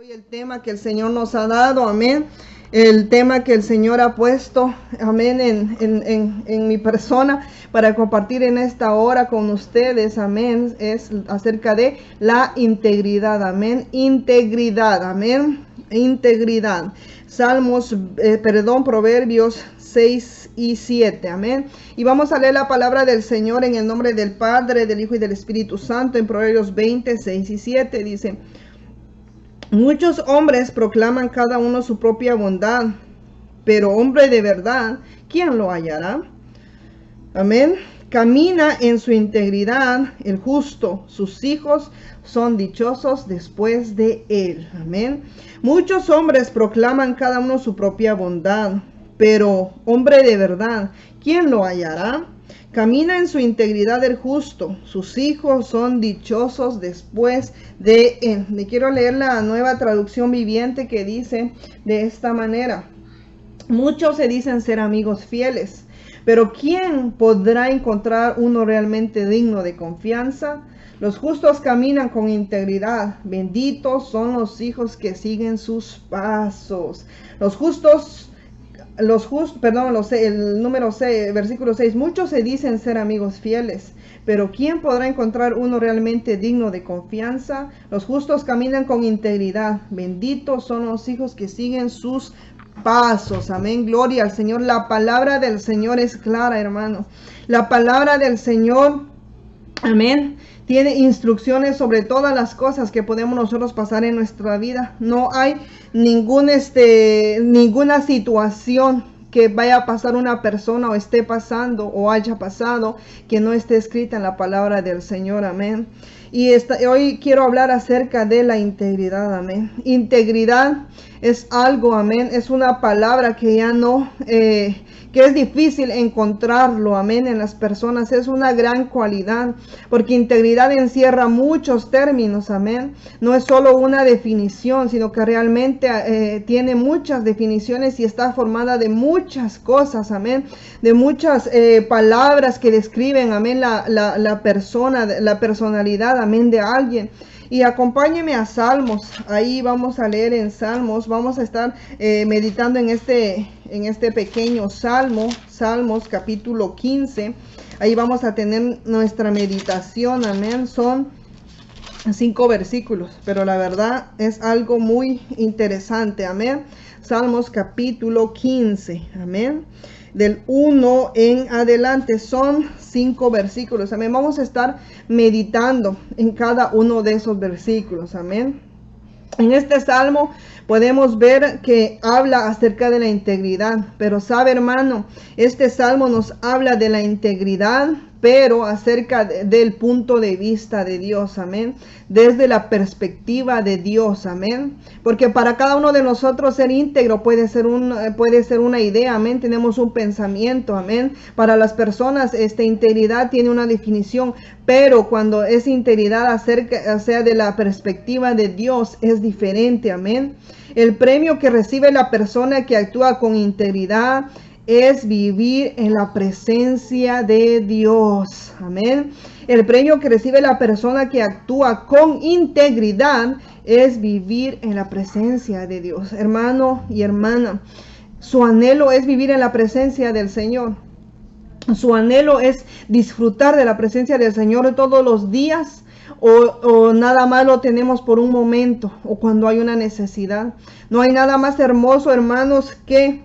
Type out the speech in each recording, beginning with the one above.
Hoy el tema que el Señor nos ha dado, amén. El tema que el Señor ha puesto, amén, en mi persona para compartir en esta hora con ustedes, amén, es acerca de la integridad, amén. Integridad, amén. Integridad. Proverbios 6 y 7, amén. Y vamos a leer la palabra del Señor en el nombre del Padre, del Hijo y del Espíritu Santo. En Proverbios 20, 6 y 7 dice: muchos hombres proclaman cada uno su propia bondad, pero hombre de verdad, ¿quién lo hallará? Amén. Camina en su integridad el justo, sus hijos son dichosos después de él. Amén. Muchos hombres proclaman cada uno su propia bondad, pero hombre de verdad, ¿quién lo hallará? Camina en su integridad el justo, sus hijos son dichosos después de él. Le quiero leer la Nueva Traducción Viviente que dice de esta manera: muchos se dicen ser amigos fieles, pero ¿quién podrá encontrar uno realmente digno de confianza? Los justos caminan con integridad, benditos son los hijos que siguen sus pasos. El número 6, versículo 6, muchos se dicen ser amigos fieles, pero ¿quién podrá encontrar uno realmente digno de confianza? Los justos caminan con integridad, benditos son los hijos que siguen sus pasos. Amén, gloria al Señor. La palabra del Señor es clara, hermano. La palabra del Señor, amén, tiene instrucciones sobre todas las cosas que podemos nosotros pasar en nuestra vida. No hay ninguna situación que vaya a pasar una persona o esté pasando o haya pasado que no esté escrita en la palabra del Señor. Amén. Y hoy quiero hablar acerca de la integridad. Amén. Integridad es algo, amén, es una palabra que ya no, que es difícil encontrarlo, amén, en las personas. Es una gran cualidad, porque integridad encierra muchos términos, amén. No es solo una definición, sino que realmente tiene muchas definiciones y está formada de muchas cosas, amén, de muchas palabras que describen, amén, la persona, la personalidad, amén, de alguien. Y acompáñeme a Salmos. Ahí vamos a leer en Salmos. Vamos a estar meditando en este pequeño salmo, Salmos capítulo 15. Ahí vamos a tener nuestra meditación, amén. Son 5 versículos, pero la verdad es algo muy interesante, amén. Salmos capítulo 15, amén. Del 1 en adelante son 5 versículos, amén. Vamos a estar meditando en cada uno de esos versículos, amén. En este salmo podemos ver que habla acerca de la integridad, pero sabe, hermano, este salmo nos habla de la integridad, pero acerca del punto de vista de Dios, amén, desde la perspectiva de Dios, amén, porque para cada uno de nosotros ser íntegro puede ser una idea, amén, tenemos un pensamiento, amén. Para las personas integridad tiene una definición, pero cuando es integridad sea de la perspectiva de Dios es diferente, amén. El premio que recibe la persona que actúa con integridad es vivir en la presencia de Dios. Amén. El premio que recibe la persona que actúa con integridad es vivir en la presencia de Dios. Hermano y hermana, su anhelo es vivir en la presencia del Señor. Su anhelo es disfrutar de la presencia del Señor todos los días. O nada más lo tenemos por un momento o cuando hay una necesidad. No hay nada más hermoso, hermanos, que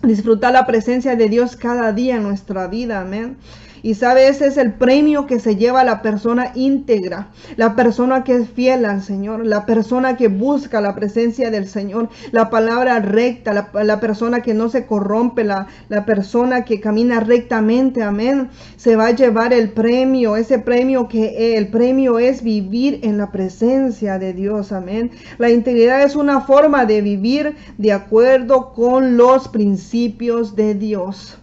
disfrutar la presencia de Dios cada día en nuestra vida, amén. Y sabe, ese es el premio que se lleva la persona íntegra, la persona que es fiel al Señor, la persona que busca la presencia del Señor, la palabra recta, la persona que no se corrompe, la persona que camina rectamente, amén. Se va a llevar el premio, ese premio el premio es vivir en la presencia de Dios, amén. La integridad es una forma de vivir de acuerdo con los principios de Dios.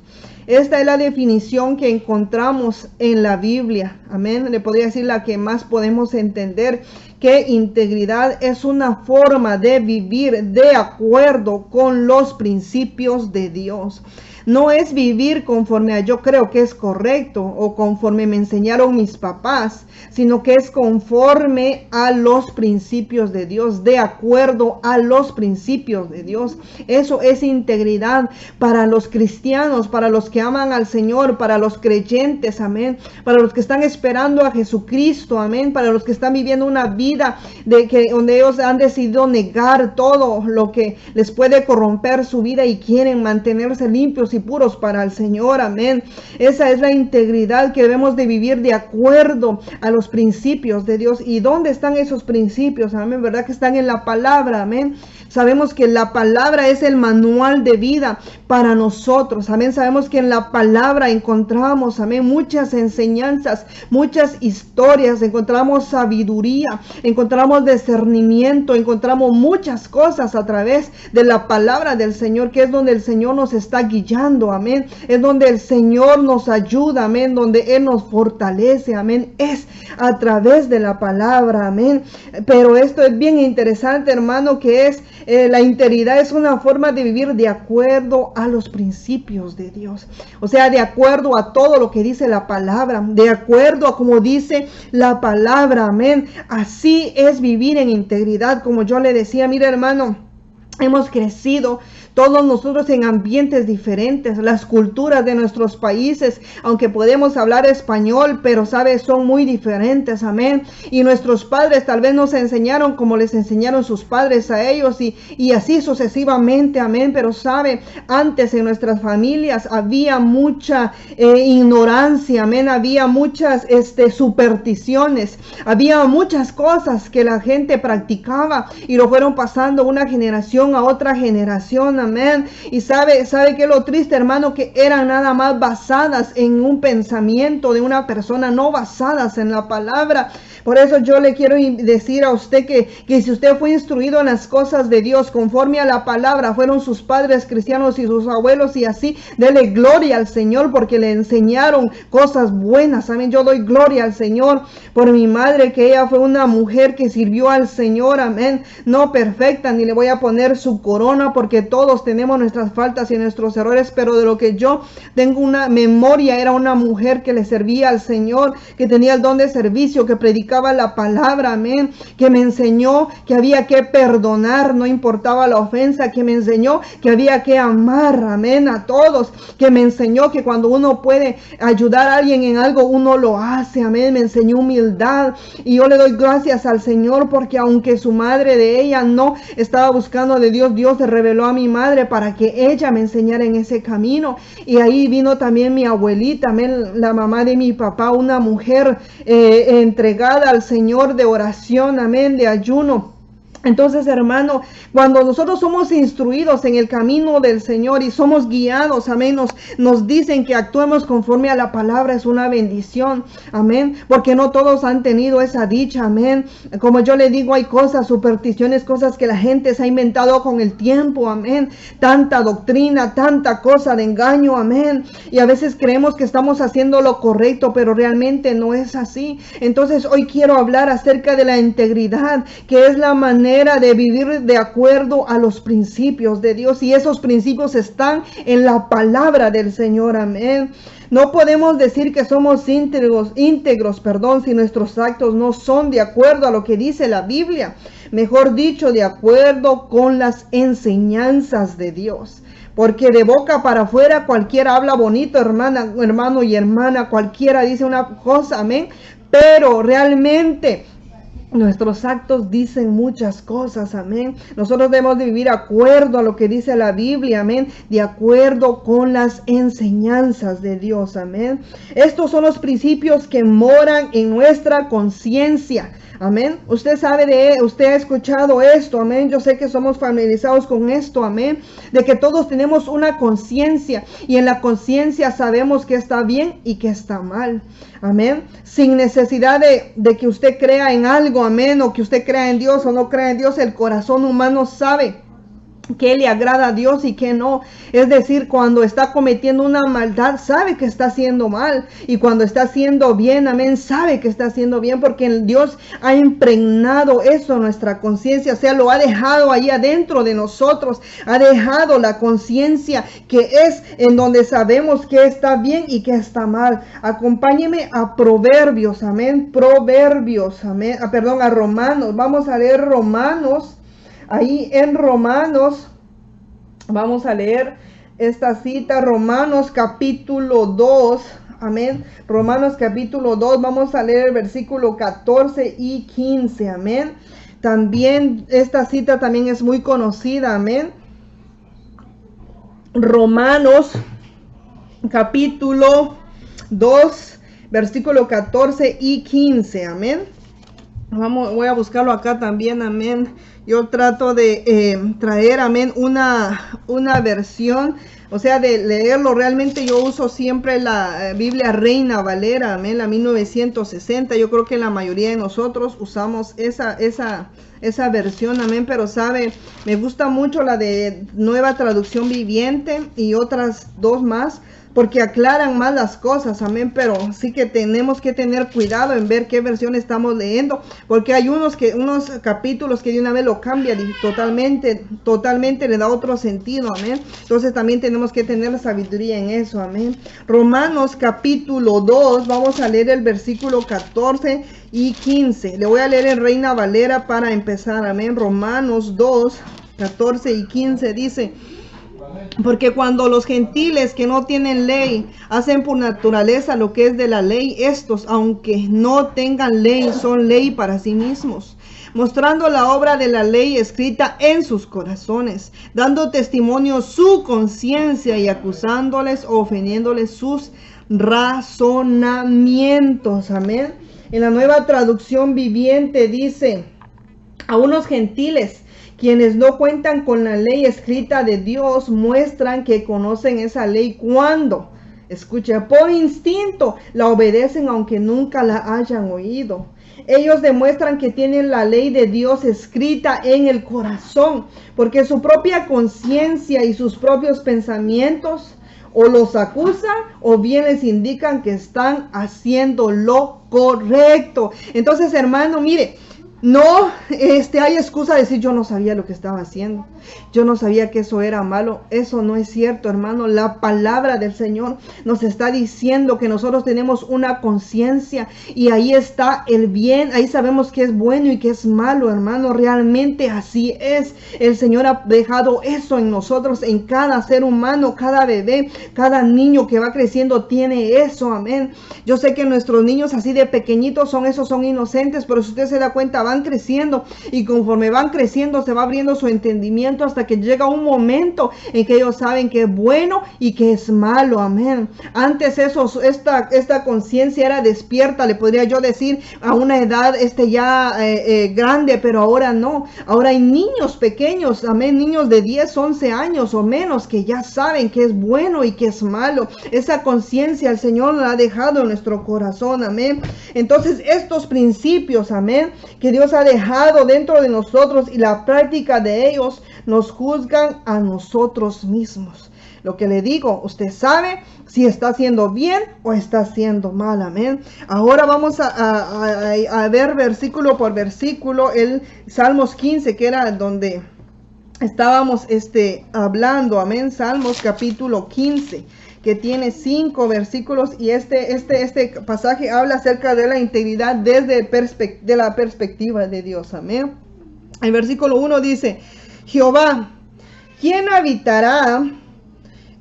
Esta es la definición que encontramos en la Biblia. Amén. Le podría decir la que más podemos entender, que integridad es una forma de vivir de acuerdo con los principios de Dios. no es vivir conforme a yo creo que es correcto o conforme me enseñaron mis papás, sino que es conforme a los principios de Dios, de acuerdo a los principios de Dios. Eso es integridad para los cristianos, para los que aman al Señor, para los creyentes, amén, para los que están esperando a Jesucristo, amén, para los que están viviendo una vida donde ellos han decidido negar todo lo que les puede corromper su vida y quieren mantenerse limpios y puros para el Señor, amén. Esa es la integridad que debemos de vivir de acuerdo a los principios de Dios. ¿Y dónde están esos principios? Amén, ¿verdad? Que están en la palabra, amén. Sabemos que la palabra es el manual de vida para nosotros, amén. Sabemos que en la palabra encontramos, amén, muchas enseñanzas, muchas historias, encontramos sabiduría, encontramos discernimiento, encontramos muchas cosas a través de la palabra del Señor, que es donde el Señor nos está guiando, amén. Es donde el Señor nos ayuda, amén, donde Él nos fortalece, amén. Es a través de la palabra, amén. Pero esto es bien interesante, hermano, que es la integridad es una forma de vivir de acuerdo a los principios de Dios. O sea, de acuerdo a todo lo que dice la palabra, de acuerdo a como dice la palabra, amén. Así es vivir en integridad, como yo le decía, mire, hermano, hemos crecido todos nosotros en ambientes diferentes, las culturas de nuestros países, aunque podemos hablar español, pero sabes, son muy diferentes, amén. Y nuestros padres tal vez nos enseñaron como les enseñaron sus padres a ellos y así sucesivamente, amén. Pero sabe, antes en nuestras familias había mucha ignorancia, amén. Había muchas supersticiones, había muchas cosas que la gente practicaba y lo fueron pasando una generación a otra generación, amén. Y sabe que lo triste, hermano, que eran nada más basadas en un pensamiento de una persona, no basadas en la palabra. Por eso yo le quiero decir a usted que si usted fue instruido en las cosas de Dios conforme a la palabra, fueron sus padres cristianos y sus abuelos y así, dele gloria al Señor porque le enseñaron cosas buenas, amén. Yo doy gloria al Señor por mi madre, que ella fue una mujer que sirvió al Señor, amén. No perfecta, ni le voy a poner su corona porque todos tenemos nuestras faltas y nuestros errores, pero de lo que yo tengo una memoria, era una mujer que le servía al Señor, que tenía el don de servicio, que predicaba la palabra, amén, que me enseñó que había que perdonar, no importaba la ofensa, que me enseñó que había que amar, amén, a todos, que me enseñó que cuando uno puede ayudar a alguien en algo, uno lo hace, amén, me enseñó humildad. Y yo le doy gracias al Señor porque aunque su madre de ella no estaba buscando de Dios, Dios se reveló a mi madre para que ella me enseñara en ese camino. Y ahí vino también mi abuelita, amén, la mamá de mi papá, una mujer entregada al Señor, de oración, amén, de ayuno. Entonces, hermano, cuando nosotros somos instruidos en el camino del Señor y somos guiados, amén, nos dicen que actuemos conforme a la palabra, es una bendición, amén, porque no todos han tenido esa dicha, amén. Como yo le digo, hay cosas, supersticiones, cosas que la gente se ha inventado con el tiempo, amén, tanta doctrina, tanta cosa de engaño, amén, y a veces creemos que estamos haciendo lo correcto, pero realmente no es así. Entonces, hoy quiero hablar acerca de la integridad, que es la manera de vivir de acuerdo a los principios de Dios, y esos principios están en la palabra del Señor, amén. No podemos decir que somos íntegros, si nuestros actos no son de acuerdo a lo que dice la Biblia, mejor dicho, de acuerdo con las enseñanzas de Dios. Porque de boca para afuera cualquiera habla bonito, hermano y hermana, cualquiera dice una cosa, amén, pero realmente nuestros actos dicen muchas cosas, amén. Nosotros debemos de vivir de acuerdo a lo que dice la Biblia, amén, de acuerdo con las enseñanzas de Dios, amén. Estos son los principios que moran en nuestra conciencia. Amén. Usted ha escuchado esto, amén. Yo sé que somos familiarizados con esto, amén. De que todos tenemos una conciencia y en la conciencia sabemos que está bien y que está mal. Amén. Sin necesidad de que usted crea en algo, amén, o que usted crea en Dios o no crea en Dios, el corazón humano sabe qué le agrada a Dios y qué no. Es decir, cuando está cometiendo una maldad, sabe que está haciendo mal. Y cuando está haciendo bien, amén, sabe que está haciendo bien, porque Dios ha impregnado eso en nuestra conciencia. O sea, lo ha dejado ahí adentro de nosotros. Ha dejado la conciencia, que es en donde sabemos que está bien y que está mal. Acompáñeme a Proverbios, amén. Proverbios, amén. Perdón, a Romanos. Vamos a leer Romanos. Ahí en Romanos, vamos a leer esta cita, Romanos capítulo 2, amén. Romanos capítulo 2, vamos a leer el versículo 14 y 15, amén. También esta cita también es muy conocida, amén. Romanos capítulo 2, versículo 14 y 15, amén. Voy a buscarlo acá también, amén. Yo trato de traer, amén, una versión, o sea, de leerlo. Realmente yo uso siempre la Biblia Reina Valera, amén, la 1960. Yo creo que la mayoría de nosotros usamos esa versión, amén. Pero sabe, me gusta mucho la de Nueva Traducción Viviente y otras dos más, porque aclaran más las cosas, amén. Pero sí que tenemos que tener cuidado en ver qué versión estamos leyendo, porque hay unos capítulos que de una vez lo cambia totalmente le da otro sentido, amén. Entonces también tenemos que tener la sabiduría en eso, amén. Romanos capítulo 2, vamos a leer el versículo 14 y 15. Le voy a leer en Reina Valera para empezar, amén. Romanos 2, 14 y 15 dice: porque cuando los gentiles que no tienen ley hacen por naturaleza lo que es de la ley, estos, aunque no tengan ley, son ley para sí mismos, mostrando la obra de la ley escrita en sus corazones, dando testimonio su conciencia y acusándoles o ofendiéndoles sus razonamientos. Amén. En la Nueva Traducción Viviente dice: a unos gentiles quienes no cuentan con la ley escrita de Dios muestran que conocen esa ley cuando, escucha, por instinto la obedecen aunque nunca la hayan oído. Ellos demuestran que tienen la ley de Dios escrita en el corazón, porque su propia conciencia y sus propios pensamientos o los acusan o bien les indican que están haciendo lo correcto. Entonces, hermano, mire, no hay excusa de decir: yo no sabía lo que estaba haciendo, yo no sabía que eso era malo. Eso no es cierto, hermano. La palabra del Señor nos está diciendo que nosotros tenemos una conciencia y ahí está el bien, ahí sabemos que es bueno y que es malo, hermano. Realmente así es. El Señor ha dejado eso en nosotros, en cada ser humano, cada bebé, cada niño que va creciendo tiene eso, amén. Yo sé que nuestros niños así de pequeñitos son inocentes, pero si usted se da cuenta, van creciendo y conforme van creciendo se va abriendo su entendimiento hasta que llega un momento en que ellos saben que es bueno y que es malo, amén. Antes esta conciencia era despierta, le podría yo decir, a una edad grande, pero ahora no. Ahora hay niños pequeños, amén, niños de 10, 11 años o menos que ya saben que es bueno y que es malo. Esa conciencia el Señor la ha dejado en nuestro corazón, amén. Entonces estos principios, amén, que Dios ha dejado dentro de nosotros y la práctica de ellos nos juzgan a nosotros mismos. Lo que le digo, usted sabe si está haciendo bien o está haciendo mal, amén. Ahora vamos a ver versículo por versículo el Salmos 15, que era donde estábamos hablando, amén. Salmos capítulo 15, que tiene 5 versículos, y este pasaje habla acerca de la integridad desde la perspectiva de Dios, amén. El versículo 1 dice: Jehová, ¿quién habitará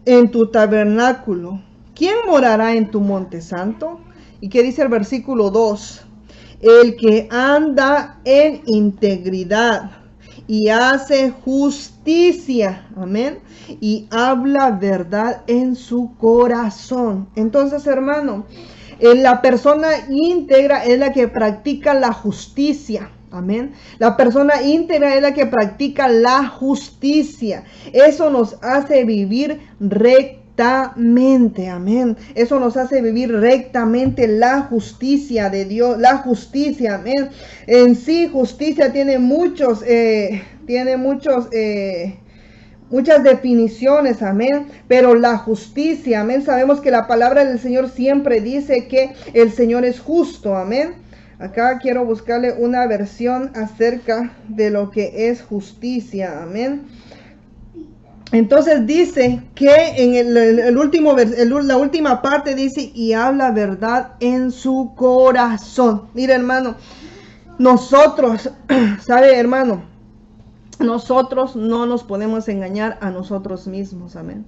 en tu tabernáculo? ¿Quién morará en tu monte santo? ¿Y qué dice el versículo 2? El que anda en integridad y hace justicia, amén, y habla verdad en su corazón. Entonces, hermano, la persona íntegra es la que practica la justicia. Amén. La persona íntegra es la que practica la justicia. Eso nos hace vivir rectamente. Amén. Eso nos hace vivir rectamente la justicia de Dios. La justicia. Amén. En sí, justicia tiene muchos muchas definiciones, amén, pero la justicia, amén, sabemos que la palabra del Señor siempre dice que el Señor es justo, amén. Acá quiero buscarle una versión acerca de lo que es justicia, amén. Entonces dice que en la última parte dice, y habla verdad en su corazón. Mira, hermano, nosotros, ¿sabe, hermano? Nosotros no nos podemos engañar a nosotros mismos, amén.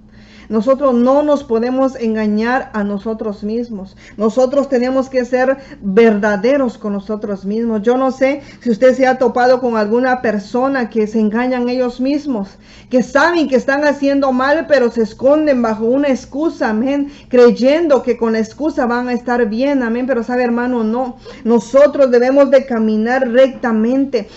Nosotros no nos podemos engañar a nosotros mismos. Nosotros tenemos que ser verdaderos con nosotros mismos. Yo no sé si usted se ha topado con alguna persona que se engañan ellos mismos, que saben que están haciendo mal, pero se esconden bajo una excusa, amén, creyendo que con la excusa van a estar bien, amén. Pero sabe, hermano, no. Nosotros debemos de caminar rectamente,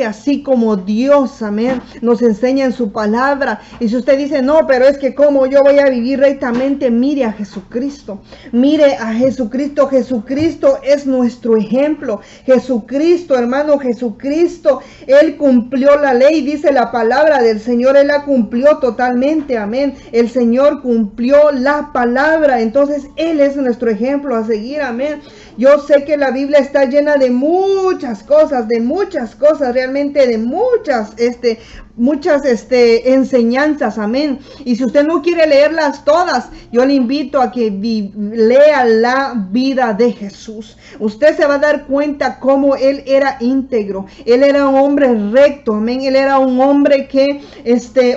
así como Dios, amén, nos enseña en su palabra. Y si usted dice, no, pero es que cómo yo voy a vivir rectamente, mire a Jesucristo. Mire a Jesucristo. Jesucristo es nuestro ejemplo. Jesucristo, hermano, Jesucristo, Él cumplió la ley, dice la palabra del Señor. Él la cumplió totalmente, amén. El Señor cumplió la palabra. Entonces, Él es nuestro ejemplo a seguir, amén. Yo sé que la Biblia está llena de muchas cosas, realmente de muchas enseñanzas, amén. Y si usted no quiere leerlas todas, yo le invito a que lea la vida de Jesús. Usted se va a dar cuenta cómo Él era íntegro, Él era un hombre recto, amén. Él era un hombre que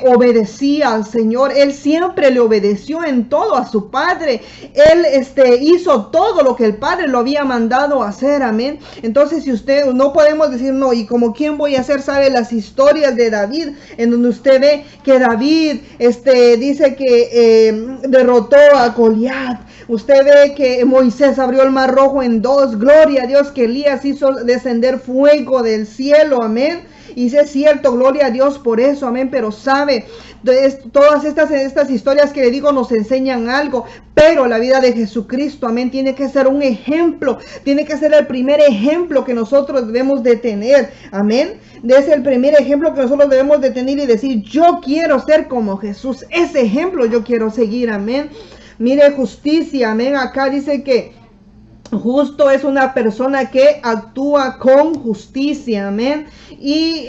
obedecía al Señor. Él siempre le obedeció en todo a su Padre. Él hizo todo lo que el Padre lo había mandado a hacer, amén. Entonces, si usted, no podemos decir, no, y como quién voy a hacer, sabe las historias de David, en donde usted ve que David dice que derrotó a Goliat. Usted ve que Moisés abrió el mar rojo en dos. Gloria a Dios que Elías hizo descender fuego del cielo, amén. Y si es cierto, gloria a Dios por eso, amén. Pero sabe, todas estas historias que le digo nos enseñan algo, pero la vida de Jesucristo, amén, tiene que ser un ejemplo, tiene que ser el primer ejemplo que nosotros debemos de tener, amén. Es el primer ejemplo que nosotros debemos de tener y decir, yo quiero ser como Jesús, ese ejemplo yo quiero seguir, amén. Mire, justicia, amén, acá dice que justo es una persona que actúa con justicia, amén. Y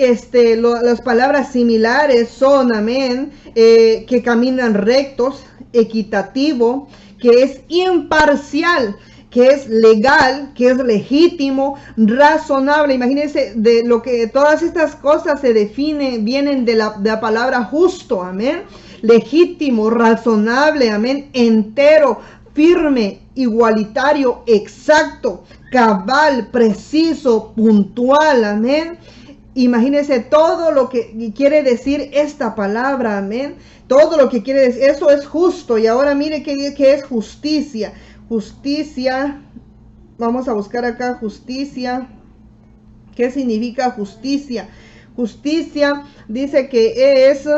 las palabras similares son, amén, que caminan rectos, equitativo, que es imparcial, que es legal, que es legítimo, razonable. Imagínense de lo que todas estas cosas se definen, vienen de la palabra justo, amén. Legítimo, razonable, amén, entero, firme, igualitario, exacto, cabal, preciso, puntual, amén. Imagínense todo lo que quiere decir esta palabra, amén. Todo lo que quiere decir, eso es justo. Y ahora mire qué es justicia. Justicia, vamos a buscar acá justicia. ¿Qué significa justicia? Justicia dice que es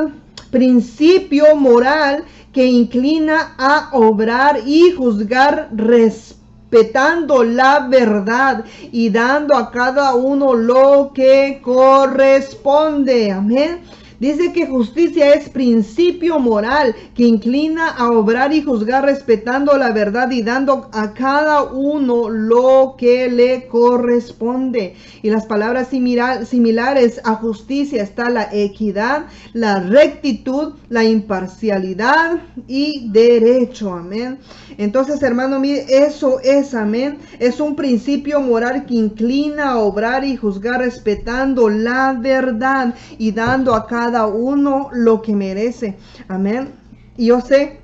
principio moral que inclina a obrar y juzgar respetando la verdad y dando a cada uno lo que corresponde. Amén. Dice que justicia es principio moral que inclina a obrar y juzgar respetando la verdad y dando a cada uno lo que le corresponde. Y las palabras similares a justicia está la equidad, la rectitud, la imparcialidad y derecho. Amén. Entonces, hermano, mire, eso es, amén. Es un principio moral que inclina a obrar y juzgar respetando la verdad y dando a cada uno lo que merece. Amén. Y yo sé,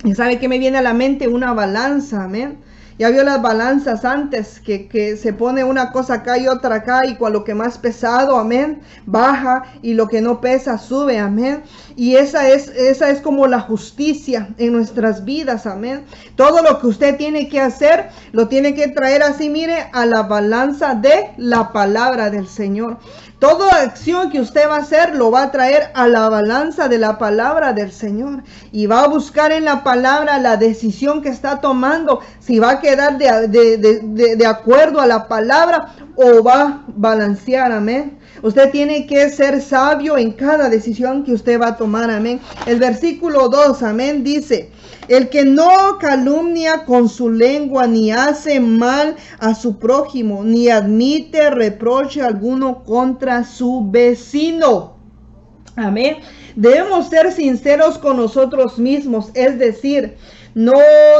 y sabe que me viene a la mente una balanza, amén. Ya vio las balanzas antes, que se pone una cosa acá y otra acá, y con lo que más pesado, amén, baja, y lo que no pesa sube, amén. Y esa es como la justicia en nuestras vidas, amén. Todo lo que usted tiene que hacer, lo tiene que traer así, mire, a la balanza de la palabra del Señor. Toda acción que usted va a hacer lo va a traer a la balanza de la palabra del Señor. Y va a buscar en la palabra la decisión que está tomando. Si va a quedar de acuerdo a la palabra o va a balancear. Amén. Usted tiene que ser sabio en cada decisión que usted va a tomar. Amén. El versículo 2, amén, dice: el que no calumnia con su lengua, ni hace mal a su prójimo, ni admite reproche alguno contra su vecino. Amén. Debemos ser sinceros con nosotros mismos, es decir, no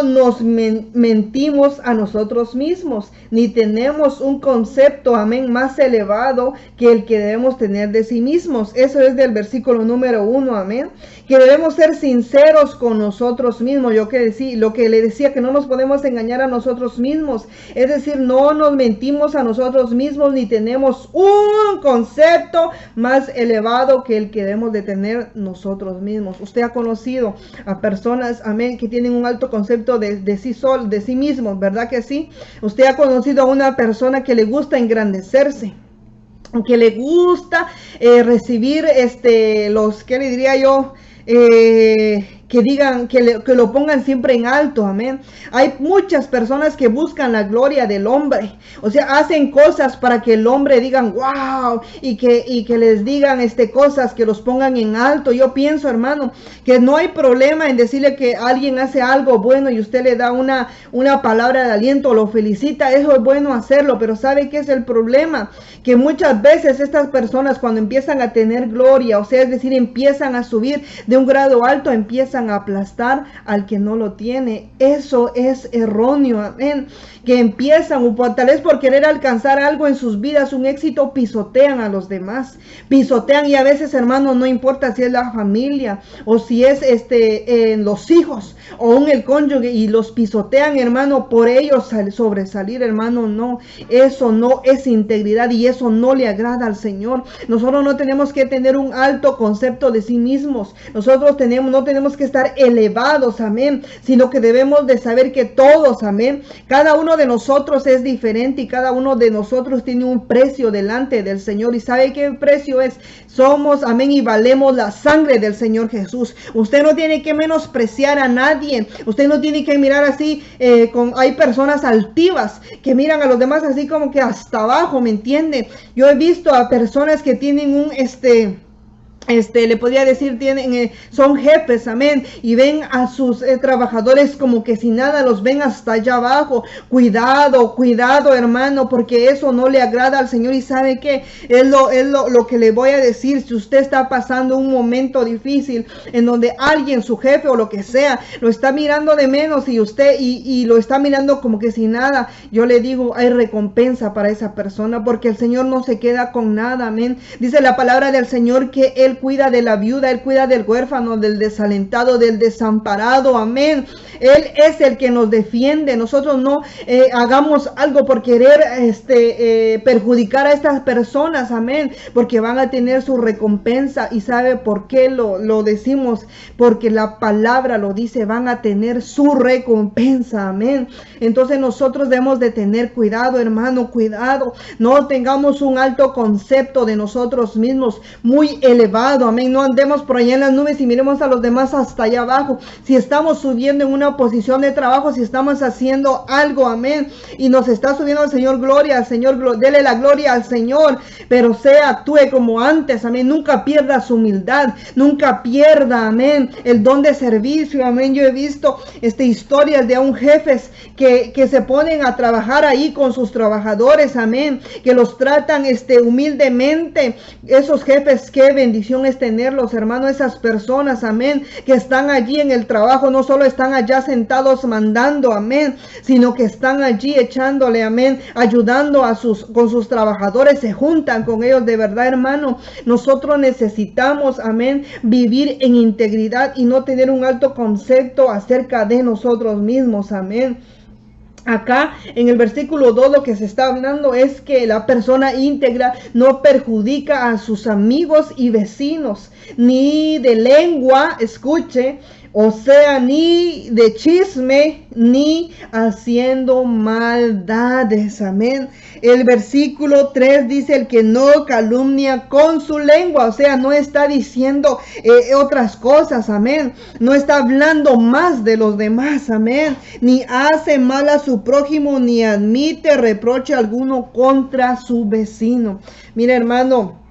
nos mentimos a nosotros mismos, ni tenemos un concepto, amén, más elevado que el que debemos tener de sí mismos. Eso es del versículo número 1, amén. Que debemos ser sinceros con nosotros mismos. Lo que le decía, que no nos podemos engañar a nosotros mismos. Es decir, no nos mentimos a nosotros mismos, ni tenemos un concepto más elevado que el que debemos de tener nosotros mismos. Usted ha conocido a personas, amén, que tienen un alto concepto de sí mismos, ¿verdad que sí? Usted ha conocido a una persona que le gusta engrandecerse, que le gusta recibir ¿qué le diría yo? Que digan, que lo pongan siempre en alto, amén. Hay muchas personas que buscan la gloria del hombre, o sea, hacen cosas para que el hombre digan wow, y que les digan cosas que los pongan en alto. Yo pienso, hermano, que no hay problema en decirle que alguien hace algo bueno y usted le da una palabra de aliento, lo felicita, eso es bueno hacerlo, pero ¿sabe qué es el problema? Que muchas veces estas personas, cuando empiezan a tener gloria, o sea, es decir, empiezan a subir de un grado alto, empiezan a aplastar al que no lo tiene. Eso es erróneo, amén. Que empiezan, tal vez por querer alcanzar algo en sus vidas, un éxito, pisotean a los demás, pisotean, y a veces, hermano, no importa si es la familia o si es los hijos o aún el cónyuge, y los pisotean, hermano, por ellos sobresalir, hermano. No, eso no es integridad y eso no le agrada al Señor. Nosotros no tenemos que tener un alto concepto de sí mismos. Nosotros no tenemos que estar elevados, amén, sino que debemos de saber que todos, amén, cada uno de nosotros es diferente y cada uno de nosotros tiene un precio delante del Señor. ¿Y sabe qué precio es? Somos, amén, y valemos la sangre del Señor Jesús. Usted no tiene que menospreciar a nadie. Usted no tiene que mirar así, hay personas altivas que miran a los demás así como que hasta abajo, ¿me entiende? Yo he visto a personas que tienen un, le podría decir, son jefes, amén, y ven a sus trabajadores como que si nada, los ven hasta allá abajo. Cuidado, hermano, porque eso no le agrada al Señor. Y sabe que es lo que le voy a decir. Si usted está pasando un momento difícil en donde alguien, su jefe o lo que sea, lo está mirando de menos y usted y lo está mirando como que si nada, yo le digo, hay recompensa para esa persona, porque el Señor no se queda con nada, amén. Dice la palabra del Señor que Él cuida de la viuda, Él cuida del huérfano, del desalentado, del desamparado, amén. Él es el que nos defiende. Nosotros no hagamos algo por querer perjudicar a estas personas, amén, porque van a tener su recompensa. ¿Y sabe por qué lo decimos? Porque la palabra lo dice, van a tener su recompensa, amén. Entonces nosotros debemos de tener cuidado, hermano, cuidado, no tengamos un alto concepto de nosotros mismos, muy elevado, amén. No andemos por allá en las nubes y miremos a los demás hasta allá abajo. Si estamos subiendo en una posición de trabajo, si estamos haciendo algo, amén, y nos está subiendo el Señor, gloria al Señor, dele la gloria al Señor, pero actúe como antes, amén. Nunca pierda su humildad, nunca pierda, amén, el don de servicio, amén. Yo he visto historias de jefes que se ponen a trabajar ahí con sus trabajadores, amén, que los tratan humildemente. Esos jefes, qué bendición es tenerlos, hermano. Esas personas, amén, que están allí en el trabajo, no solo están allá sentados mandando, amén, sino que están allí echándole, amén, ayudando con sus trabajadores, se juntan con ellos. De verdad, hermano, nosotros necesitamos, amén, vivir en integridad y no tener un alto concepto acerca de nosotros mismos, amén. Acá en el versículo 2 lo que se está hablando es que la persona íntegra no perjudica a sus amigos y vecinos, ni de lengua, escuche, O sea, ni de chisme, ni haciendo maldades. Amén. El versículo 3 dice: el que no calumnia con su lengua. O sea, no está diciendo otras cosas. Amén. No está hablando más de los demás. Amén. Ni hace mal a su prójimo, ni admite reproche alguno contra su vecino. Mira, hermano,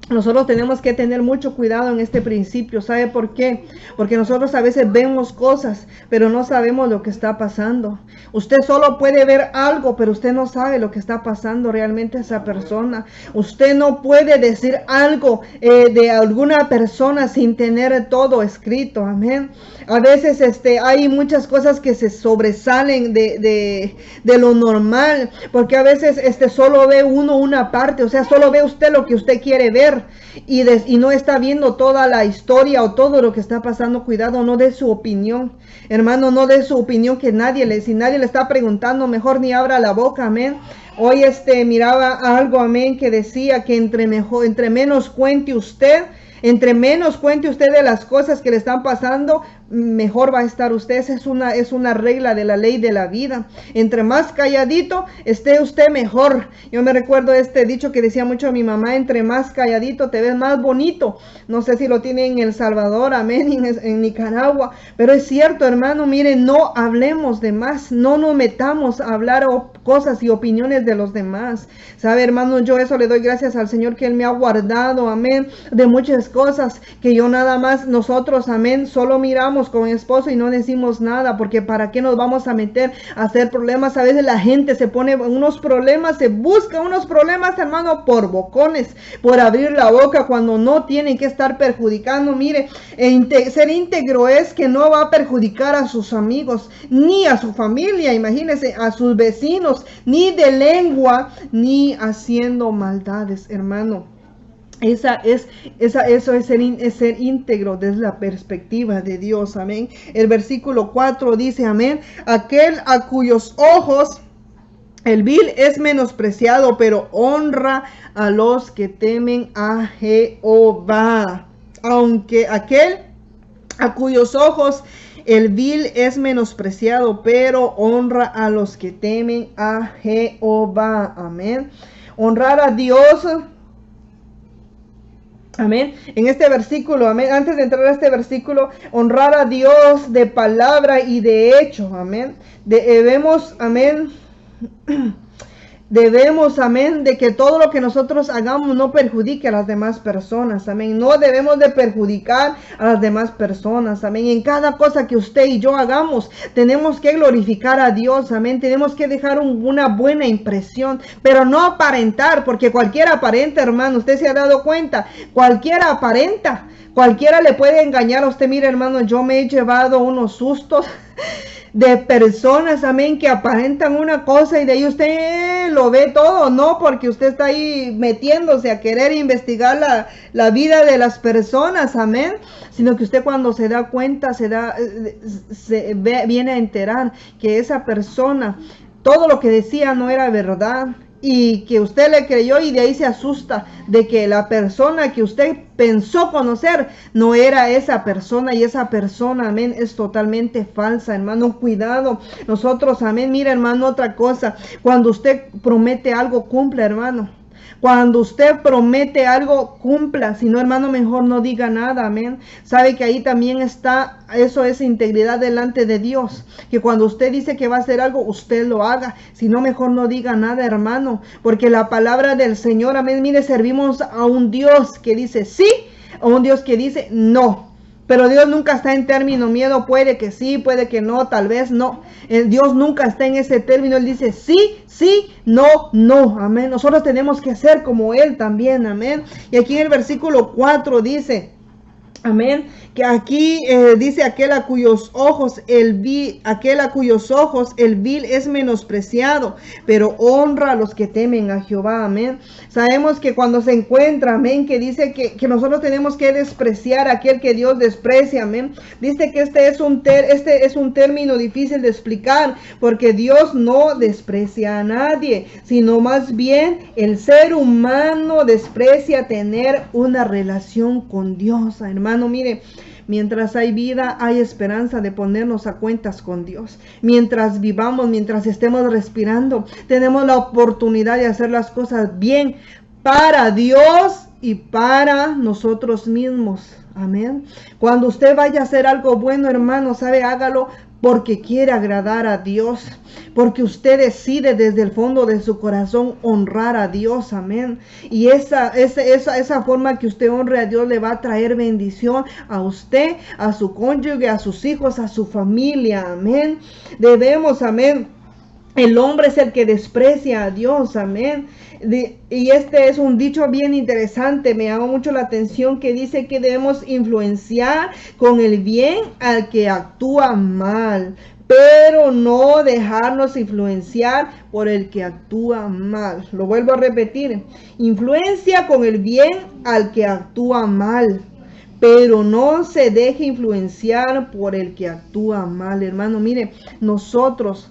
nosotros tenemos que tener mucho cuidado en este principio. ¿Sabe por qué? Porque nosotros a veces vemos cosas, pero no sabemos lo que está pasando. Usted solo puede ver algo, pero usted no sabe lo que está pasando realmente a esa persona. Usted no puede decir algo de alguna persona sin tener todo escrito. Amén. A veces hay muchas cosas que se sobresalen de lo normal, porque a veces solo ve uno una parte, o sea, solo ve usted lo que usted quiere ver y no está viendo toda la historia o todo lo que está pasando. Cuidado, no dé su opinión, hermano, no dé su opinión, que si nadie le está preguntando, mejor ni abra la boca. Amén. Hoy miraba algo, amén, que decía que entre menos cuente usted de las cosas que le están pasando, mejor va a estar usted. Esa es una regla de la ley de la vida. Entre más calladito esté usted, mejor. Yo me recuerdo dicho que decía mucho mi mamá: entre más calladito te ves más bonito. No sé si lo tienen en El Salvador, amén, en Nicaragua, pero es cierto, hermano. Miren, no hablemos de más, no nos metamos a hablar cosas y opiniones de los demás. Sabe, hermano, yo eso le doy gracias al Señor, que Él me ha guardado, amén, de muchas cosas que yo nada más, nosotros, amén, solo miramos con mi esposo y no decimos nada, porque para qué nos vamos a meter a hacer problemas. A veces la gente se pone unos problemas, se busca unos problemas, hermano, por bocones, por abrir la boca cuando no tienen que estar perjudicando. Mire, ser íntegro es que no va a perjudicar a sus amigos, ni a su familia, imagínense, a sus vecinos, ni de lengua, ni haciendo maldades, hermano. Eso es ser íntegro desde la perspectiva de Dios. Amén. El versículo 4 dice, amén: aquel a cuyos ojos el vil es menospreciado, pero honra a los que temen a Jehová. Aunque aquel a cuyos ojos el vil es menospreciado, pero honra a los que temen a Jehová. Amén. Honrar a Dios. Amén. En este versículo, amén, antes de entrar a este versículo, honrar a Dios de palabra y de hecho, amén. Debemos, amén, de que todo lo que nosotros hagamos no perjudique a las demás personas, amén. No debemos de perjudicar a las demás personas, amén. En cada cosa que usted y yo hagamos, tenemos que glorificar a Dios, amén. Tenemos que dejar una buena impresión, pero no aparentar, porque cualquiera aparenta, hermano. Usted se ha dado cuenta, cualquiera aparenta, cualquiera le puede engañar a usted. Mire, hermano, yo me he llevado unos sustos de personas, amén, que aparentan una cosa y de ahí usted lo ve todo, no porque usted está ahí metiéndose a querer investigar la vida de las personas, amén, sino que usted cuando se da cuenta, viene a enterar que esa persona, todo lo que decía no era verdad, y que usted le creyó, y de ahí se asusta de que la persona que usted pensó conocer no era esa persona, y esa persona, amén, es totalmente falsa, hermano. Cuidado nosotros, amén. Mira, hermano, otra cosa: cuando usted promete algo, cumpla, hermano. Cuando usted promete algo, cumpla. Si no, hermano, mejor no diga nada, amén. Sabe que ahí también está, eso es integridad delante de Dios. Que cuando usted dice que va a hacer algo, usted lo haga. Si no, mejor no diga nada, hermano. Porque la palabra del Señor, amén, mire, servimos a un Dios que dice sí, a un Dios que dice no. Pero Dios nunca está en término miedo, puede que sí, puede que no, tal vez no. Dios nunca está en ese término, Él dice sí, sí, no, no, amén. Nosotros tenemos que ser como Él también, amén. Y aquí en el versículo 4 dice, amén, que aquí dice aquel a cuyos ojos el vil es menospreciado, pero honra a los que temen a Jehová, amén. Sabemos que cuando se encuentra, amén, que dice que nosotros tenemos que despreciar a aquel que Dios desprecia, amén. Dice que este es un término difícil de explicar, porque Dios no desprecia a nadie, sino más bien el ser humano desprecia tener una relación con Dios, hermano. Mire, Mientras hay vida, hay esperanza de ponernos a cuentas con Dios. Mientras vivamos, mientras estemos respirando, tenemos la oportunidad de hacer las cosas bien para Dios y para nosotros mismos. Amén. Cuando usted vaya a hacer algo bueno, hermano, sabe, hágalo porque quiere agradar a Dios, porque usted decide desde el fondo de su corazón honrar a Dios, amén. Y esa forma que usted honre a Dios le va a traer bendición a usted, a su cónyuge, a sus hijos, a su familia, amén. Debemos, amén. El hombre es el que desprecia a Dios, amén. Y este es un dicho bien interesante, me llama mucho la atención, que dice que debemos influenciar con el bien al que actúa mal, pero no dejarnos influenciar por el que actúa mal. Lo vuelvo a repetir, influencia con el bien al que actúa mal, pero no se deje influenciar por el que actúa mal. Hermano, mire, nosotros,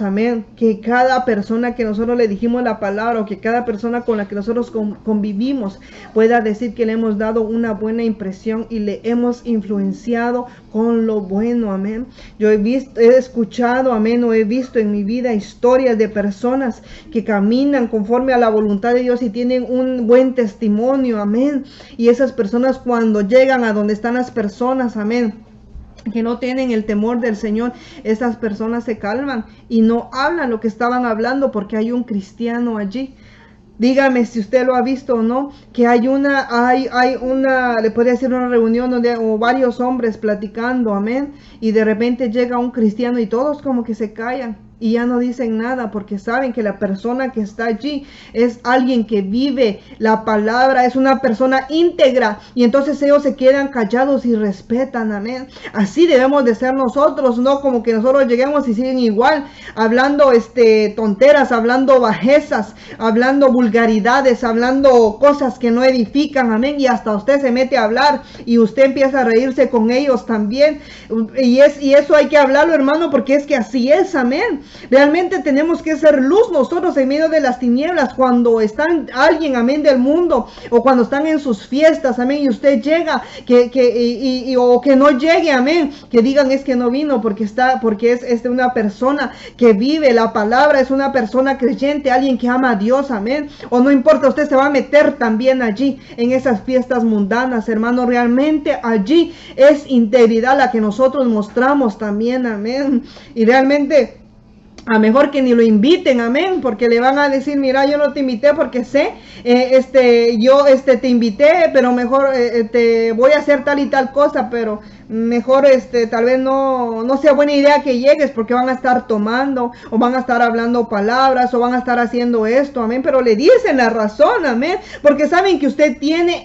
amén, que cada persona que nosotros le dijimos la palabra, o que cada persona con la que nosotros convivimos, pueda decir que le hemos dado una buena impresión y le hemos influenciado con lo bueno, amén. Yo he escuchado, amén, o he visto en mi vida historias de personas que caminan conforme a la voluntad de Dios y tienen un buen testimonio, amén. Y esas personas, cuando llegan a donde están las personas, amén, que no tienen el temor del Señor, esas personas se calman y no hablan lo que estaban hablando, porque hay un cristiano allí. Dígame si usted lo ha visto o no, que hay una, le podría decir, una reunión donde o varios hombres platicando, amén, y de repente llega un cristiano y todos como que se callan y ya no dicen nada, porque saben que la persona que está allí es alguien que vive la palabra, es una persona íntegra, y entonces ellos se quedan callados y respetan, amén. Así debemos de ser nosotros, no como que nosotros lleguemos y siguen igual, hablando tonteras, hablando bajezas, hablando vulgaridades, hablando cosas que no edifican, amén, y hasta usted se mete a hablar y usted empieza a reírse con ellos también, y eso hay que hablarlo, hermano, porque es que así es, amén. Realmente tenemos que ser luz nosotros en medio de las tinieblas. Cuando están alguien, amén, del mundo, o cuando están en sus fiestas, amén, y usted llega, o que no llegue, amén, que digan es que no vino porque es una persona que vive la palabra, es una persona creyente, alguien que ama a Dios, amén. O no importa, usted se va a meter también allí en esas fiestas mundanas, hermano. Realmente allí es integridad la que nosotros mostramos también, amén. Y realmente a mejor que ni lo inviten, amén, porque le van a decir, mira, yo no te invité porque sé, yo te invité, pero mejor te voy a hacer tal y tal cosa, pero mejor tal vez no sea buena idea que llegues, porque van a estar tomando, o van a estar hablando palabras, o van a estar haciendo esto, amén, pero le dicen la razón, amén, porque saben que usted tiene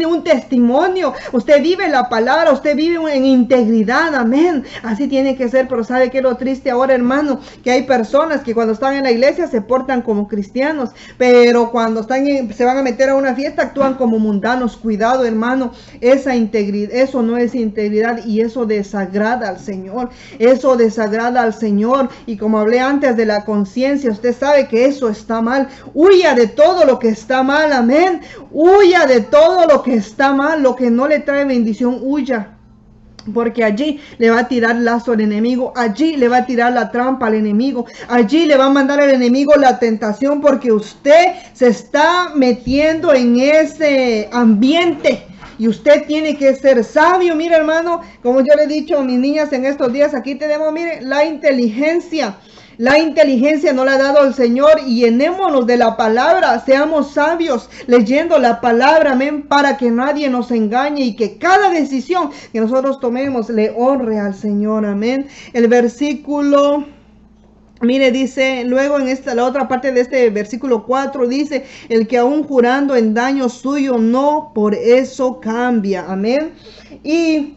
un testimonio, usted vive la palabra, usted vive en integridad, amén, así tiene que ser. Pero ¿sabe qué es lo triste ahora, hermano? Que hay personas que cuando están en la iglesia se portan como cristianos, pero cuando se van a meter a una fiesta actúan como mundanos. Cuidado, hermano, esa integridad, eso no es integridad, y eso desagrada al Señor, y como hablé antes de la conciencia, usted sabe que eso está mal. Huya de todo lo que está mal, amén, huya de todo lo que está mal, lo que no le trae bendición, huya. Porque allí le va a tirar lazo al enemigo, allí le va a tirar la trampa al enemigo, allí le va a mandar al enemigo la tentación, porque usted se está metiendo en ese ambiente. Y usted tiene que ser sabio. Mire, hermano, como yo le he dicho a mis niñas en estos días, aquí tenemos, mire, la inteligencia. La inteligencia nos la ha dado el Señor, y llenémonos de la palabra, seamos sabios leyendo la palabra, amén, para que nadie nos engañe y que cada decisión que nosotros tomemos le honre al Señor, amén. El versículo, mire, dice, luego en la otra parte de este versículo 4, dice, el que aún jurando en daño suyo, no por eso cambia, amén. Y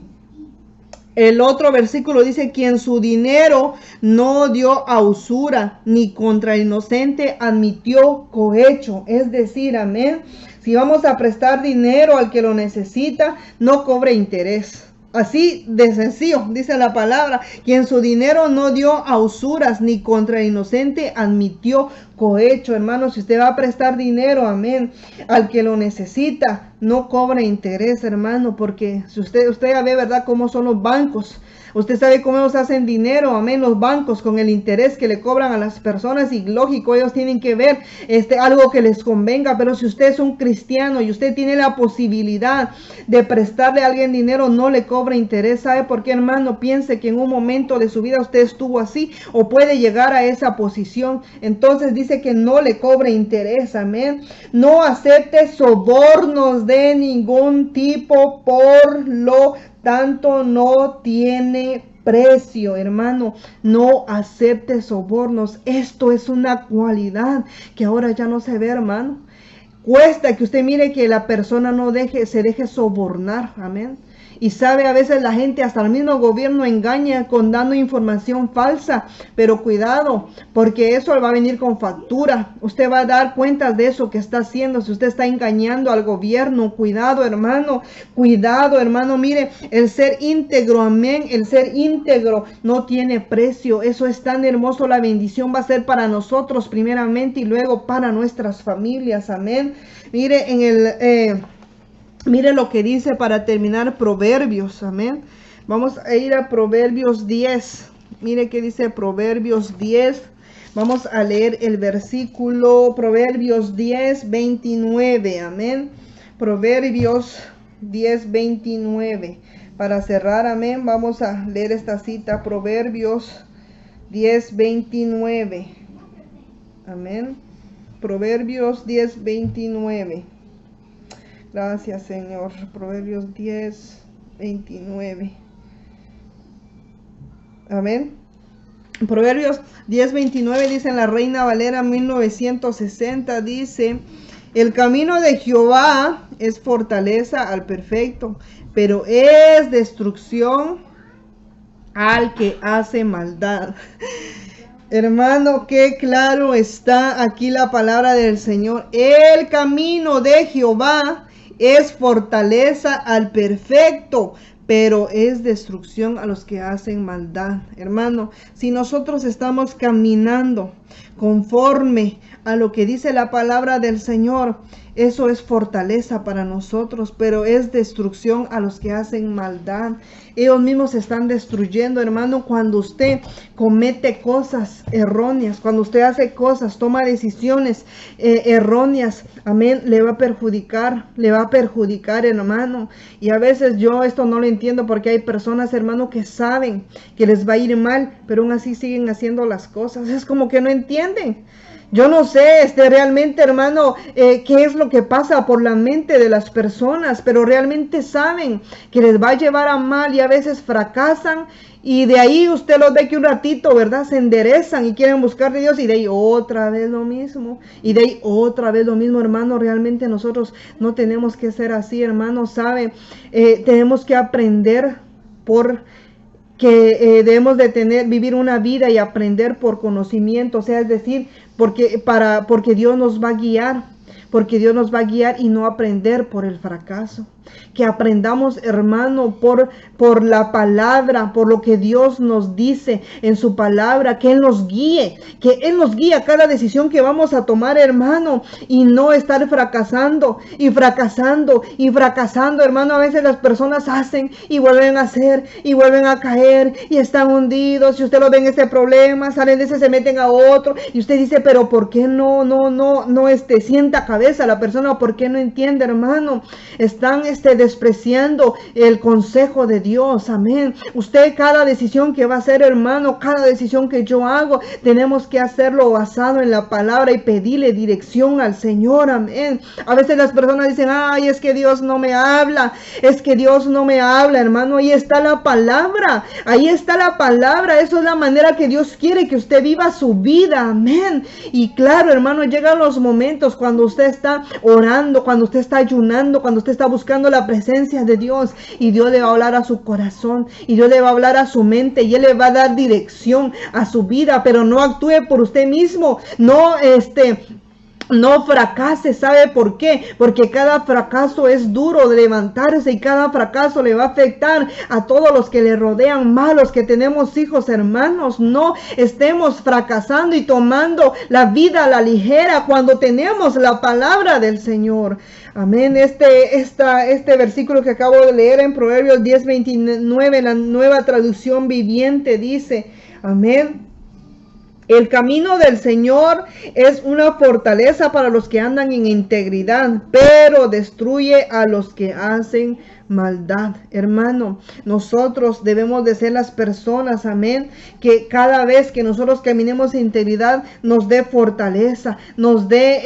el otro versículo dice, quien su dinero no dio a usura, ni contra el inocente admitió cohecho. Es decir, amén, si vamos a prestar dinero al que lo necesita, no cobre interés. Así de sencillo, dice la palabra, quien su dinero no dio a usuras, ni contra el inocente admitió cohecho. Hermano, si usted va a prestar dinero, amén, al que lo necesita, no cobra interés, hermano, porque si usted ya ve, ¿verdad?, cómo son los bancos. Usted sabe cómo ellos hacen dinero, amén, los bancos, con el interés que le cobran a las personas, y lógico, ellos tienen que ver algo que les convenga. Pero si usted es un cristiano y usted tiene la posibilidad de prestarle a alguien dinero, no le cobra interés. ¿Sabe por qué, hermano? Piense que en un momento de su vida usted estuvo así o puede llegar a esa posición. Entonces dice que no le cobre interés, amén. No acepte sobornos de ningún tipo, por lo tanto no tiene precio, hermano. No acepte sobornos. Esto es una cualidad que ahora ya no se ve, hermano. Cuesta que usted mire que la persona se deje sobornar, amén. Y sabe, a veces la gente, hasta el mismo gobierno, engaña con dando información falsa. Pero cuidado, porque eso va a venir con factura. Usted va a dar cuentas de eso que está haciendo, si usted está engañando al gobierno. Cuidado, hermano. Cuidado, hermano. Mire, el ser íntegro, amén. El ser íntegro no tiene precio. Eso es tan hermoso. La bendición va a ser para nosotros primeramente y luego para nuestras familias, amén. Mire, mire lo que dice para terminar Proverbios, amén. Vamos a ir a Proverbios 10. Mire qué dice Proverbios 10. Vamos a leer el versículo Proverbios 10, 29, amén. Proverbios 10, 29. Para cerrar, amén, vamos a leer esta cita, Proverbios 10, 29. Amén. Proverbios 10, 29. Gracias, Señor. Proverbios 10, 29. Amén. Proverbios 10, 29 dice en la Reina Valera 1960, dice: el camino de Jehová es fortaleza al perfecto, pero es destrucción al que hace maldad. Hermano, qué claro está aquí la palabra del Señor. El camino de Jehová es fortaleza al perfecto, pero es destrucción a los que hacen maldad. Hermano, si nosotros estamos caminando conforme a lo que dice la palabra del Señor, eso es fortaleza para nosotros, pero es destrucción a los que hacen maldad. Ellos mismos se están destruyendo, hermano, cuando usted comete cosas erróneas, cuando usted hace cosas, toma decisiones erróneas, amén, le va a perjudicar, hermano. Y a veces yo esto no lo entiendo, porque hay personas, hermano, que saben que les va a ir mal, pero aún así siguen haciendo las cosas. Es como que no entienden. Yo no sé realmente, hermano, qué es lo que pasa por la mente de las personas, pero realmente saben que les va a llevar a mal y a veces fracasan, y de ahí usted los ve que un ratito, ¿verdad?, se enderezan y quieren buscar de Dios, y de ahí otra vez lo mismo, y de ahí otra vez lo mismo. Hermano, realmente nosotros no tenemos que ser así, hermano, ¿sabe? Tenemos que aprender debemos de vivir una vida y aprender por conocimiento, o sea, es decir, porque Dios nos va a guiar, y no aprender por el fracaso. Que aprendamos, hermano, por la palabra, por lo que Dios nos dice en su palabra, que Él nos guíe a cada decisión que vamos a tomar, hermano, y no estar fracasando, hermano. A veces las personas hacen y vuelven a hacer y vuelven a caer y están hundidos. Si usted lo ve en este problema, salen de ese, se meten a otro, y usted dice, pero ¿por qué no sienta cabeza la persona? ¿Por qué no entiende, hermano? Están despreciando el consejo de Dios, amén. Usted, cada decisión que va a hacer, hermano, cada decisión que yo hago, tenemos que hacerlo basado en la palabra y pedirle dirección al Señor, amén. A veces las personas dicen, ay, es que Dios no me habla, hermano. Ahí está la palabra, eso es la manera que Dios quiere que usted viva su vida, amén. Y claro, hermano, llegan los momentos cuando usted está orando, cuando usted está ayunando, cuando usted está buscando la presencia de Dios, y Dios le va a hablar a su corazón, y Dios le va a hablar a su mente, y Él le va a dar dirección a su vida, pero no actúe por usted mismo, no fracase. ¿Sabe por qué? Porque cada fracaso es duro de levantarse y cada fracaso le va a afectar a todos los que le rodean, más los que tenemos hijos, hermanos. No estemos fracasando y tomando la vida a la ligera cuando tenemos la palabra del Señor. Amén. Este versículo que acabo de leer en Proverbios 10:29, la Nueva Traducción Viviente, dice, amén: el camino del Señor es una fortaleza para los que andan en integridad, pero destruye a los que hacen maldad. Hermano, nosotros debemos de ser las personas, amén, que cada vez que nosotros caminemos en integridad nos dé fortaleza, nos dé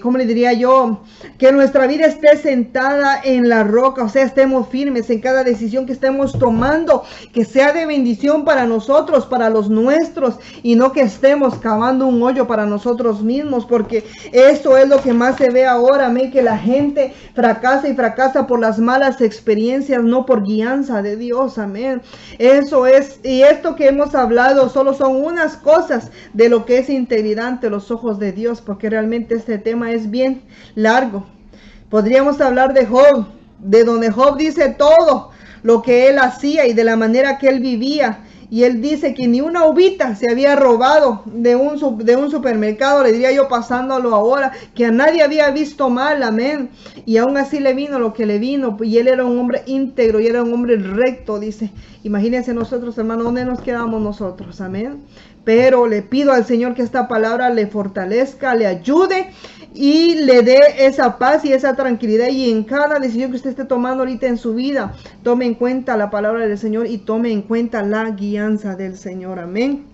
¿cómo le diría yo? Que nuestra vida esté sentada en la roca, o sea, estemos firmes en cada decisión que estemos tomando, que sea de bendición para nosotros, para los nuestros, y no que estemos cavando un hoyo para nosotros mismos, porque eso es lo que más se ve ahora, amén, que la gente fracasa y fracasa por las malas experiencias, no por guianza de Dios, amén. Eso es, y esto que hemos hablado solo son unas cosas de lo que es integridad ante los ojos de Dios, porque realmente este tema es bien largo. Podríamos hablar de Job, de donde Job dice todo lo que él hacía y de la manera que él vivía. Y él dice que ni una uvita se había robado de un supermercado, le diría yo pasándolo ahora, que a nadie había visto mal, amén. Y aún así le vino lo que le vino, y él era un hombre íntegro y era un hombre recto, dice. Imagínense nosotros, hermanos, ¿dónde nos quedamos nosotros? Amén. Pero le pido al Señor que esta palabra le fortalezca, le ayude y le dé esa paz y esa tranquilidad. Y en cada decisión que usted esté tomando ahorita en su vida, tome en cuenta la palabra del Señor y tome en cuenta la guianza del Señor. Amén.